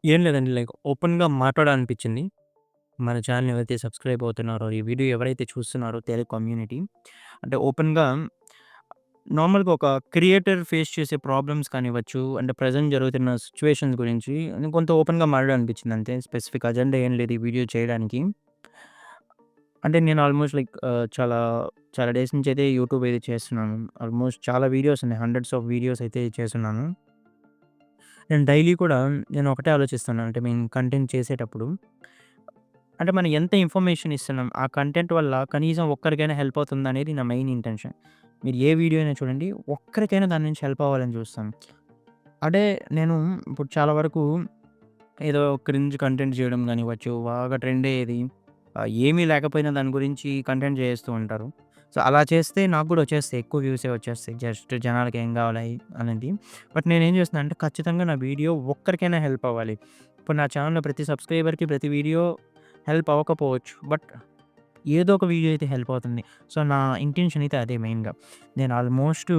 ఏం లేదండి. లైక్ ఓపెన్‌గా మాట్లాడాలనిపించింది. మన ఛానెల్‌ని ఎవరైతే సబ్స్క్రైబ్ అవుతున్నారో, ఈ వీడియో ఎవరైతే చూస్తున్నారో తెలుగు కమ్యూనిటీ అంటే ఓపెన్‌గా నార్మల్‌గా ఒక క్రియేటర్ ఫేస్ చేసే ప్రాబ్లమ్స్ కానివ్వచ్చు, అంటే ప్రెజెంట్ జరుగుతున్న సిట్యుయేషన్స్ గురించి కొంత ఓపెన్‌గా మాట్లాడాలనిపించింది అంతే. స్పెసిఫిక్ అజెండా ఏం లేదు ఈ వీడియో చేయడానికి. అంటే నేను ఆల్మోస్ట్ లైక్ చాలా, చాలా డేస్ నుంచి అయితే యూట్యూబ్ అయితే చేస్తున్నాను. ఆల్మోస్ట్ చాలా వీడియోస్ ఉన్నాయి. హండ్రెడ్స్ ఆఫ్ వీడియోస్ అయితే చేస్తున్నాను. నేను డైలీ కూడా నేను ఒకటే ఆలోచిస్తాను. అంటే మేము కంటెంట్ చేసేటప్పుడు అంటే మనం ఎంత ఇన్ఫర్మేషన్ ఇస్తున్నాం, ఆ కంటెంట్ వల్ల కనీసం ఒక్కరికైనా హెల్ప్ అవుతుందనేది నా మెయిన్ ఇంటెన్షన్. మీరు ఏ వీడియో అయినా చూడండి, ఒక్కరికైనా దాని నుంచి హెల్ప్ అవ్వాలని చూస్తాను. అంటే నేను ఇప్పుడు చాలా వరకు ఏదో క్రింజ్ కంటెంట్ చేయడం గానివ్వచ్చు, బాగా ట్రెండ్ అయ్యేది. ఏమీ లేకపోయినా దాని గురించి కంటెంట్ చేస్తూ ఉంటారు. సో, అలా చేస్తే నాకు గూడా వచ్చేస్తాయి. ఎక్కువ వ్యూసే వచ్చేస్తాయి. జస్ట్ జనాలకి ఏం కావాలి అనేది. బట్ నేనేం చేస్తున్నా అంటే ఖచ్చితంగా నా వీడియో ఒక్కరికైనా హెల్ప్ అవ్వాలి. ఇప్పుడు నా ఛానెల్‌లో ప్రతి సబ్‌స్క్రైబర్‌కి ప్రతి వీడియో హెల్ప్ అవ్వకపోవచ్చు. బట్ ఏదో ఒక వీడియో అయితే హెల్ప్ అవుతుంది. సో, నా ఇంటెన్షన్ అయితే అదే మెయిన్‌గా. నేను ఆల్మోస్టు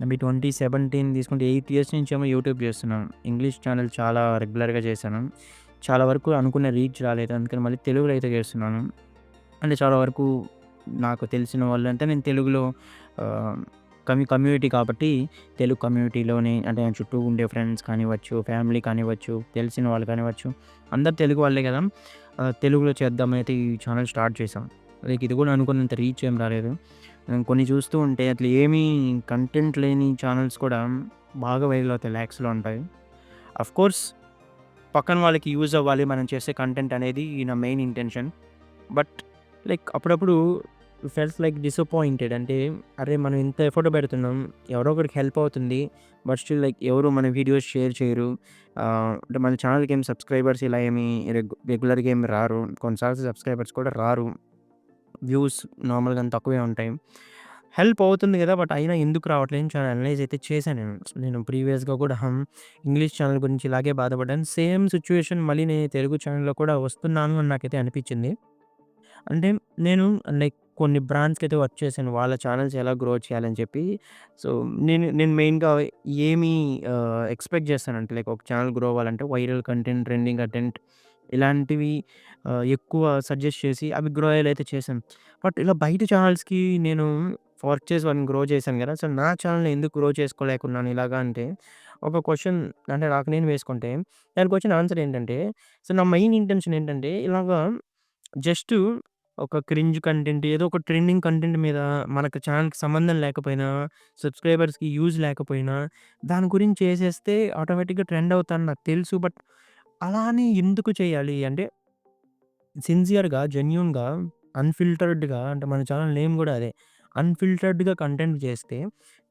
మీ 2017 తీసుకుంటే 8 ఇయర్స్ నుంచేమో యూట్యూబ్ చేస్తున్నాను. ఇంగ్లీష్ ఛానెల్ చాలా రెగ్యులర్‌గా చేశాను. చాలా వరకు అనుకున్న రీచ్ రాలేదు. అందుకని మళ్ళీ తెలుగులో అయితే చేస్తున్నాను. అంటే చాలా వరకు నాకు తెలిసిన వాళ్ళంటే నేను తెలుగులో ఆహ్, కమ్యూనిటీ కాబట్టి తెలుగు కమ్యూనిటీలోనే అంటే నా చుట్టూ ఉండే ఫ్రెండ్స్ కానివ్వచ్చు, ఫ్యామిలీ కానివ్వచ్చు, తెలిసిన వాళ్ళు కానివ్వచ్చు, అందరూ తెలుగు వాళ్ళే కదా! తెలుగులో చేద్దామనైతే ఈ ఛానెల్ స్టార్ట్ చేశాం. లైక్ ఇది కూడా అనుకున్నంత రీచ్ ఏం రాలేదు. కొన్ని చూస్తూ ఉంటే అట్లా ఏమీ కంటెంట్ లేని ఛానెల్స్ కూడా బాగా వైరల్ అవుతాయి. లాక్స్‌లో ఉంటాయి. ఆఫ్‌కోర్స్ పక్కన వాళ్ళకి యూజ్ అవ్వాలి మనం చేసే కంటెంట్ అనేది నా మెయిన్ ఇంటెన్షన్. బట్ లైక్ అప్పుడప్పుడు ఫెల్ట్ లైక్ డిసప్పాయింటెడ్. అంటే అరే! మనం ఇంత ఎఫర్ట్ పెడుతున్నాం. ఎవరో ఒకరికి హెల్ప్ అవుతుంది. బట్ స్టిల్ లైక్ ఎవరు మన వీడియోస్ షేర్ చేయరు. అంటే మన ఛానెల్‌కి ఏమి సబ్స్క్రైబర్స్ ఇలా ఏమి రెగ్యులర్‌గా ఏమి రారు. కొన్నిసార్లు సబ్స్క్రైబర్స్ కూడా రారు. వ్యూస్ నార్మల్‌గా తక్కువే ఉంటాయి. హెల్ప్ అవుతుంది గదా! బట్ అయినా ఎందుకు రావట్లేదు అని చాలా అనలైజ్ అయితే చేశాను నేను. నేను ప్రీవియస్‌గా కూడా ఇంగ్లీష్ ఛానెల్ గురించి ఇలాగే బాధపడ్డాను. సేమ్ సిట్యుయేషన్ మళ్ళీ నేను తెలుగు ఛానెల్‌లో కూడా వస్తున్నాను అని నాకైతే అనిపించింది. అంటే నేను లైక్ కొన్ని బ్రాండ్స్‌కైతే వర్క్ చేశాను. వాళ్ళ ఛానెల్స్ ఎలా గ్రో చేయాలని చెప్పి. సో, నేను నేను మెయిన్‌గా ఏమి ఎక్స్‌పెక్ట్ చేస్తానంటే లైక్ ఒక ఛానెల్ గ్రో అవ్వాలంటే వైరల్ కంటెంట్, ట్రెండింగ్ కంటెంట్ ఇలాంటివి ఎక్కువ సజెస్ట్ చేసి అవి గ్రో అయ్యేలైతే చేశాను. బట్ ఇలా బయట ఛానెల్స్‌కి నేను వర్క్ చేసి వాటిని గ్రో చేశాను గదా! సో, నా ఛానెల్‌ని ఎందుకు గ్రో చేసుకోలేకున్నాను ఇలాగా అంటే ఒక క్వెషన్ అంటే నాకు నేను వేసుకుంటే దానికొచ్చిన ఆన్సర్ ఏంటంటే సో, నా మెయిన్ ఇంటెన్షన్ ఏంటంటే ఇలాగా జస్టు ఒక క్రింజ్ కంటెంట్ ఏదో ఒక ట్రెండింగ్ కంటెంట్ మీద మనకు ఛానెల్‌కి సంబంధం లేకపోయినా, సబ్‌స్క్రైబర్స్‌కి యూజ్ లేకపోయినా, దాని గురించి చేసేస్తే ఆటోమేటిక్‌గా ట్రెండ్ అవుతాను నాకు తెలుసు. బట్ అలా అని ఎందుకు చేయాలి? అంటే సిన్సియర్‌గా, జెన్యూన్‌గా, అన్‌ఫిల్టర్డ్‌గా అంటే మన ఛానెల్ నేమ్ గూడా అదే. అన్‌ఫిల్టర్డ్‌గా కంటెంట్ చేస్తే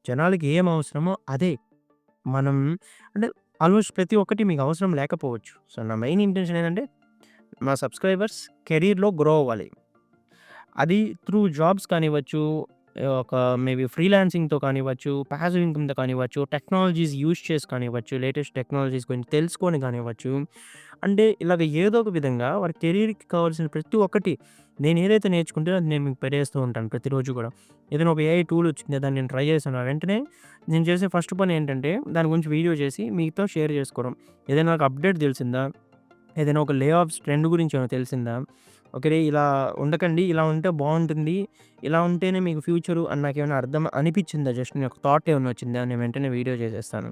జనాలకి ఏం అవసరమో అదే. మనం అంటే ఆల్మోస్ట్ ప్రతి ఒక్కటి మీకు అవసరం లేకపోవచ్చు. సో, నా మెయిన్ ఇంటెన్షన్ ఏంటంటే మా సబ్‌స్క్రైబర్స్ కెరియర్‌లో గ్రో అవ్వాలి. అది త్రూ జాబ్స్ కానివ్వచ్చు, ఒక మేబీ ఫ్రీలాన్సింగ్‌తో కానివ్వచ్చు, పాసివ్ ఇన్‌కమ్‌తో కానివ్వచ్చు, టెక్నాలజీస్ యూజ్ చేసి కానివ్వచ్చు, లేటెస్ట్ టెక్నాలజీస్ గురించి తెలుసుకొని కానివ్వచ్చు. అంటే ఇలాగ ఏదో ఒక విధంగా వారి కెరియర్‌కి కావాల్సిన ప్రతి ఒక్కటి నేనేదైతే నేర్చుకుంటే అది నేను మీకు పెట్టేస్తూ ఉంటాను ప్రతిరోజు కూడా. ఏదైనా ఒక ఏఐ టూల్ వచ్చింది దాన్ని నేను ట్రై చేశాను. వెంటనే నేను చేసే ఫస్ట్ పని ఏంటంటే దాని గురించి వీడియో చేసి మీతో షేర్ చేసుకోవడం. ఏదైనా నాకు అప్డేట్ తెలిసిందా? ఏదైనా ఒక లే ఆఫ్స్ ట్రెండ్ గురించి ఏమైనా తెలిసిందా? ఓకే. ఇలా ఉండకండి. ఇలా ఉంటే బావుంటుంది. ఇలా ఉంటేనే మీకు ఫ్యూచరు అని నాకేమైనా అర్థం అనిపిచ్చిందా? జస్ట్ నాకు థాట్ ఏమన్నా వచ్చిందా? నేను వెంటనే వీడియో చేసేస్తాను.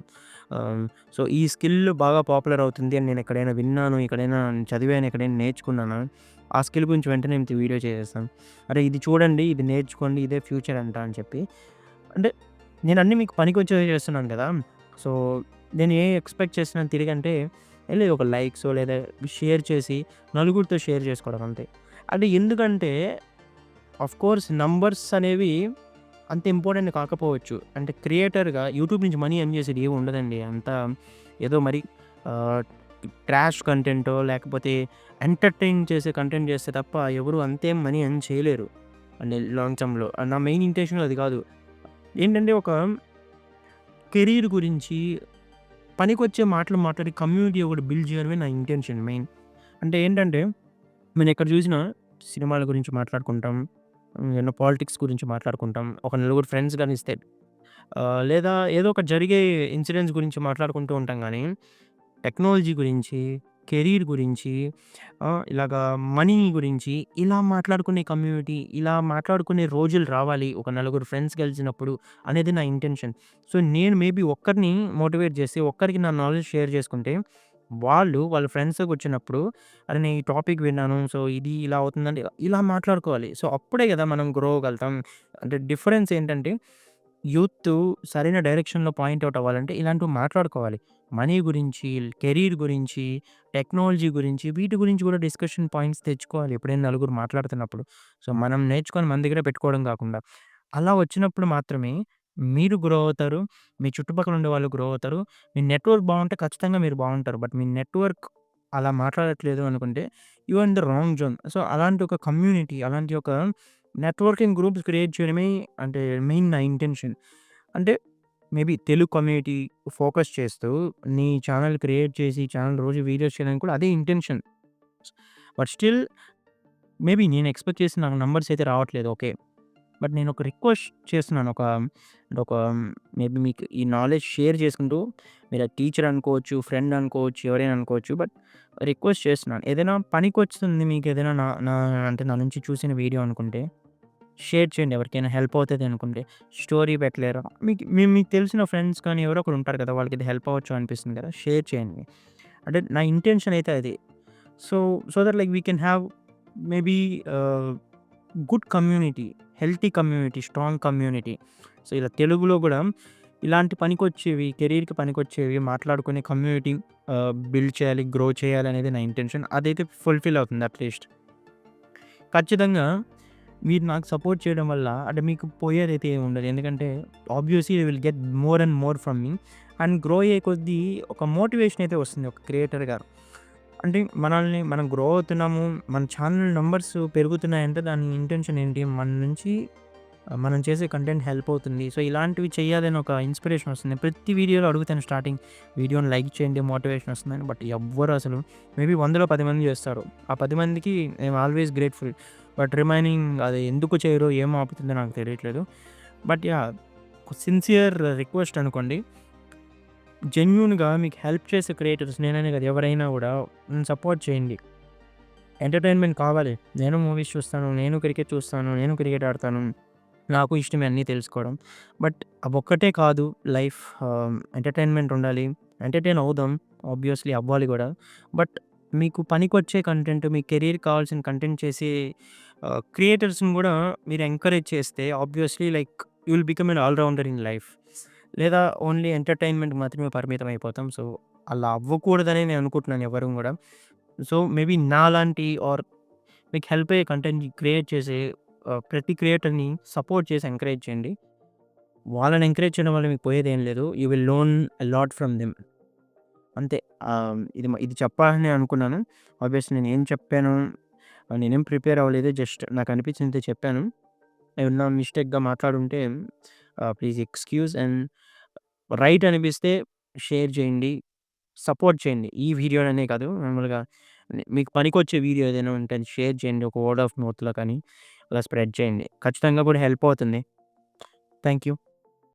ఆహ్, సో, ఈ స్కిల్ బాగా పాపులర్ అవుతుంది అని నేను ఎక్కడైనా విన్నాను, ఎక్కడైనా చదివాను, ఎక్కడైనా నేర్చుకున్నానా? ఆ స్కిల్ గురించి వెంటనే వీడియో చేసేస్తాను. అరే! ఇది చూడండి, ఇది నేర్చుకోండి, ఇదే ఫ్యూచర్ అంట అని చెప్పి. అంటే నేను అన్నీ మీకు పనికొచ్చేవే చేస్తున్నాను కదా! సో, నేను ఏం ఎక్స్‌పెక్ట్ చేస్తున్నాను తిరిగంటే లేదు ఒక లైక్సో లేదా షేర్ చేసి నలుగురితో షేర్ చేసుకోవడం అంతే. అంటే ఎందుకంటే ఆఫ్‌కోర్స్ నంబర్స్ అనేవి అంత ఇంపార్టెంట్ కాకపోవచ్చు. అంటే క్రియేటర్‌గా యూట్యూబ్ నుంచి మనీ ఎర్న్ చేసేది ఏమి ఉండదండి. అంతా ఏదో మరి ఆహ్, ట్రాష్ కంటెంటో లేకపోతే ఎంటర్‌టైన్ చేసే కంటెంట్ చేస్తే తప్ప ఎవరు అంతేం మనీ ఎర్న్ చేయలేరు. అంటే లాంగ్ టర్మ్‌లో. నా మెయిన్ ఇంటెన్షన్ అది కాదు. ఏంటంటే ఒక కెరీర్ గురించి పనికొచ్చే మాటలు మాట్లాడి కమ్యూనిటీ ఒకటి బిల్డ్ చేయడమే నా ఇంటెన్షన్ మెయిన్. అంటే ఏంటంటే నేనెక్కడ చూసినా సినిమాల గురించి మాట్లాడుకుంటాం. ఏమన్నా పాలిటిక్స్ గురించి మాట్లాడుకుంటాం. ఒక నలుగురు ఫ్రెండ్స్ గానిస్తే లేదా ఏదో ఒక జరిగే ఇన్సిడెంట్స్ గురించి మాట్లాడుకుంటూ ఉంటాం గానీ, టెక్నాలజీ గురించి, కెరీర్ గురించి, ఇలాగా మనీ గురించి ఇలా మాట్లాడుకునే కమ్యూనిటీ, ఇలా మాట్లాడుకునే రోజులు రావాలి. ఒక నలుగురు ఫ్రెండ్స్ కలిసినప్పుడు అనేది నా ఇంటెన్షన్. సో, నేను మేబీ ఒక్కరిని మోటివేట్ చేసి, ఒక్కరికి నా నాలెడ్జ్ షేర్ చేసుకుంటే, వాళ్ళు వాళ్ళ ఫ్రెండ్స్‌తో కూర్చున్నప్పుడు, "అరే! నేను ఈ టాపిక్ విన్నాను. సో, ఇది ఇలా అవుతుందంటే" ఇలా మాట్లాడుకోవాలి. సో, అప్పుడే కదా మనం గ్రో అవ్వగలుగుతాం. అంటే డిఫరెన్స్ ఏంటంటే యూత్ సరైన డైరెక్షన్‌లో పాయింట్ ఔట్ అవ్వాలంటే ఇలాంటివి మాట్లాడుకోవాలి. మనీ గురించి, కెరీర్ గురించి, టెక్నాలజీ గురించి వీటి గురించి కూడా డిస్కషన్ పాయింట్స్ తెచ్చుకోవాలి ఎప్పుడైనా నలుగురు మాట్లాడుతున్నప్పుడు. సో, మనం నేర్చుకొని మన దగ్గరే పెట్టుకోవడం కాకుండా, అలా వచ్చినప్పుడు మాత్రమే మీరు గ్రో అవుతారు. మీ చుట్టుపక్కల ఉండేవాళ్ళు గ్రో అవుతారు. మీ నెట్‌వర్క్ బావుంటే ఖచ్చితంగా మీరు బావుంటారు. బట్ మీ నెట్‌వర్క్ అలా మాట్లాడట్లేదు అనుకుంటే you are in the wrong zone. So, అలాంటి ఒక కమ్యూనిటీ, అలాంటి ఒక నెట్వర్కింగ్ గ్రూప్స్ క్రియేట్ చేయడమే అంటే మెయిన్ నా ఇంటెన్షన్. అంటే మేబీ తెలుగు కమ్యూనిటీ ఫోకస్ చేస్తూ నీ ఛానెల్ క్రియేట్ చేసి ఛానెల్ రోజు వీడియోస్ చేయడానికి కూడా అదే ఇంటెన్షన్. బట్ స్టిల్ మేబీ నేను ఎక్స్‌పెక్ట్ చేసిన నాకు నంబర్స్ అయితే రావట్లేదు. ఓకే. బట్ నేను ఒక రిక్వెస్ట్ చేస్తున్నాను. ఒక మేబీ మీకు ఈ నాలెడ్జ్ షేర్ చేసుకుంటూ మీరు టీచర్ అనుకోవచ్చు, ఫ్రెండ్ అనుకోవచ్చు, ఎవరైనా అనుకోవచ్చు. బట్ రిక్వెస్ట్ చేస్తున్నాను. ఏదైనా పనికొస్తుంది మీకేదైనా నా నా అంటే నా నుంచి చూసిన వీడియో అనుకుంటే షేర్ చేయండి. ఎవరికైనా హెల్ప్ అవుతది అనుకుంటే. స్టోరీ పెట్టలేరా? మీకు తెలిసిన ఫ్రెండ్స్ కానీ ఎవరో ఒకరు ఉంటారు కదా! వాళ్ళకి ఇది హెల్ప్ అవ్వచ్చు అనిపిస్తుంది కదా! షేర్ చేయండి. అంటే నా ఇంటెన్షన్ అయితే అది. So, so that like we can have maybe ah, good community, healthy community, strong community. So, ఇలా తెలుగులో గూడా ఇలాంటి పనికొచ్చేవి, కెరీర్‌కి పనికొచ్చేవి మాట్లాడుకునే కమ్యూనిటీ బిల్డ్ చేయాలి, గ్రో చేయాలనేది నా ఇంటెన్షన్. అదైతే ఫుల్‌ఫిల్ అవుతుంది అట్‌లీస్ట్. ఖచ్చితంగా మీరు నాకు సపోర్ట్ చేయడం వల్ల అంటే మీకు పోయేదైతే ఏమి ఉండదు. ఎందుకంటే obviously you will get more and more from me. And grow అయ్యే కొద్దీ ఒక మోటివేషన్ అయితే వస్తుంది ఒక క్రియేటర్‌గా. అంటే మనల్ని మనం గ్రో అవుతున్నాము. మన ఛానల్ నంబర్స్ పెరుగుతున్నాయంటే దాని ఇంటెన్షన్ ఏంటి? మన నుంచి మనం చేసే కంటెంట్ హెల్ప్ అవుతుంది. సో, ఇలాంటివి చేయాలని ఒక ఇన్‌స్పిరేషన్ వస్తుంది. ప్రతి వీడియోలో అడుగుతాను స్టార్టింగ్ వీడియోని లైక్ చేయండి మోటివేషన్ వస్తుందని. బట్ ఎవ్వరు అసలు మేబీ 100లో 10 మంది చేస్తారు. ఆ 10 మందికి I'm always grateful. But remaining అది ఎందుకు చేయరో, ఏం ఆపుతుందో నాకు తెలియట్లేదు. But yeah! సిన్సియర్ రిక్వెస్ట్ అనుకోండి. జెన్యూన్‌గా మీకు హెల్ప్ చేసే క్రియేటర్స్ నేననే కాదు ఎవరైనా గూడా సపోర్ట్ చేయండి. ఎంటర్‌టైన్‌మెంట్ కావాలి. నేను మూవీస్ చూస్తాను. నేను క్రికెట్ చూస్తాను. నేను క్రికెట్ ఆడతాను. నాకు ఇష్టమే అన్నీ తెలుసుకోవడం. బట్ అవొక్కటే కాదు లైఫ్. ఎంటర్‌టైన్‌మెంట్ ఉండాలి. ఎంటర్‌టైన్ అవుదాం. ఆబ్వియస్‌లీ అవ్వాలి గూడా. బట్ మీకు పనికొచ్చే కంటెంట్, మీ కెరీర్‌కి కావాల్సిన కంటెంట్ చేసే క్రియేటర్స్‌ని గూడా మీరు ఎంకరేజ్ చేస్తే obviously like you will become an all rounder in life. లేదా ఓన్లీ ఎంటర్‌టైన్‌మెంట్‌కి మాత్రమే పరిమితం అయిపోతాం. సో, అలా అవ్వకూడదనే నేను అనుకుంటున్నాను ఎవరు గూడా. సో, మేబీ నాలాంటి ఆర్ మీకు హెల్ప్ అయ్యే కంటెంట్ క్రియేట్ చేసే ప్రతి క్రియేటర్‌ని సపోర్ట్ చేసి ఎంకరేజ్ చేయండి. వాళ్ళని ఎంకరేజ్ చేయడం వల్ల మీకు పోయేదేం లేదు. You will learn a lot from them. అంతే. ఇది చెప్పాలని అనుకున్నాను. ఆబ్వియస్లీ నేనేం చెప్పాను, నేనేం ప్రిపేర్ అవ్వలేదు. జస్ట్ నాకు అనిపించింది చెప్పాను. ఏమన్నా మిస్టేక్‌గా మాట్లాడుంటే ప్లీజ్ ఎక్స్‌క్యూజ్ అండ్ రైట్ అనిపిస్తే షేర్ చేయండి. సపోర్ట్ చేయండి. ఈ వీడియోలనే కాదు మామూలుగా మీకు పనికొచ్చే వీడియో ఏదైనా ఉంటే అది షేర్ చేయండి. ఒక వర్డ్ ఆఫ్ మౌత్‌లో కానీ అలా స్ప్రెడ్ చేయండి. ఖచ్చితంగా కూడా హెల్ప్ అవుతుంది. Thank you.